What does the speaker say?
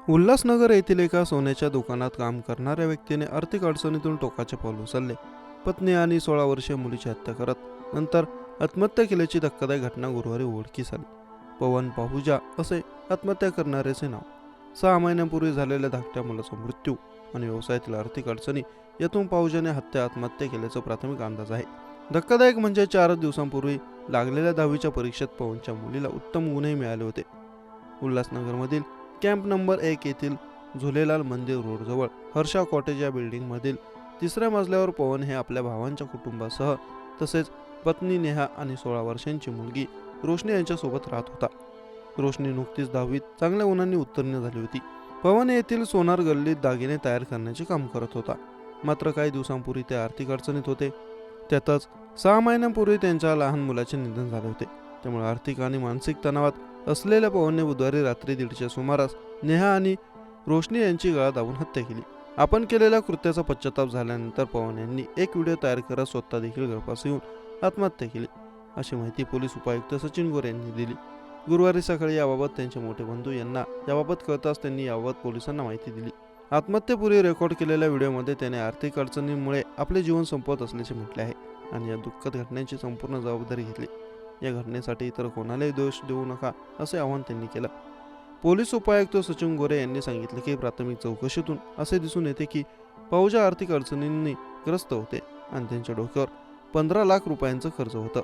उल्हासनगर येथील एका सोन्याच्या दुकानात काम करणाऱ्या व्यक्तीने आर्थिक अडचणीतून टोकाचे पाऊल उचलले. पत्नी आणि 16 वर्षीय मुलीची हत्या करत नंतर आत्महत्या केल्याची धक्कादायक घटना गुरुवारी उघडकीस आली. पवन पाहुजा असे आत्महत्या करणाऱ्याचे नाव. 6 महिन्यांपूर्वी झालेल्या धाकट्या मुलाचा मृत्यू आणि व्यवसायातील आर्थिक अडचणी यातून पाहुजाने आत्महत्या केल्याचा प्राथमिक अंदाज आहे. धक्कादायक म्हणजे 4 दिवसांपूर्वी लागलेल्या 10वीच्या परीक्षेत पवनच्या मुलीला उत्तम गुणही मिळाले होते. उल्हासनगरमधील कॅम्प नंबर 1 येथील झुलेलाल मंदिर रोडजवळ हर्षा कॉटेज या बिल्डिंगमधील 3ऱ्या मजल्यावर पवन हे आपल्या भावांच्या कुटुंबासह तसेच पत्नी नेहा आणि 16 वर्षांची मुलगी रोशनी यांच्यासोबत राहत होता. रोशनी नुकतीच 10वीत चांगल्या गुणांनी उत्तीर्ण झाली होती. पवन येथील सोनार गल्लीत दागिने तयार करण्याचे काम करत होता. मात्र काही दिवसांपूर्वी ते आर्थिक अडचणीत होते. त्यातच 6 महिन्यांपूर्वी त्यांच्या लहान मुलाचे निधन झाले होते. त्यामुळे आर्थिक आणि मानसिक तणावात असलेल्या पवनने बुधवारी रात्री 1:30च्या सुमारास नेहा आणि रोशनी यांची गळा दाबून हत्या केली. आपण केलेल्या कृत्याचा पश्चाताप झाल्यानंतर पवन यांनी एक व्हिडिओ तयार करत स्वतः देखील गळफास येऊन आत्महत्या केली, अशी माहिती पोलीस उपायुक्त सचिन गोरे यांनी दिली. गुरुवारी सकाळी याबाबत त्यांचे मोठे बंधू यांना याबाबत कळताच त्यांनी याबाबत पोलिसांना माहिती दिली. आत्महत्येपूर्वी रेकॉर्ड केलेल्या व्हिडिओमध्ये त्याने आर्थिक अडचणींमुळे आपले जीवन संपवत असल्याचे म्हटले आहे आणि या दुःखद घटनेची संपूर्ण जबाबदारी घेतली. या घटनेसाठी इतर कोणालाही दोष देऊ नका असे आवाहन त्यांनी केलं. पोलीस उपायुक्त सचिन गोरे यांनी सांगितले की प्राथमिक चौकशीतून असे दिसून येते की पाहुजा आर्थिक अडचणींनी ग्रस्त होते आणि त्यांच्या डोक्यावर 15 लाख रुपयांचं खर्च होतं.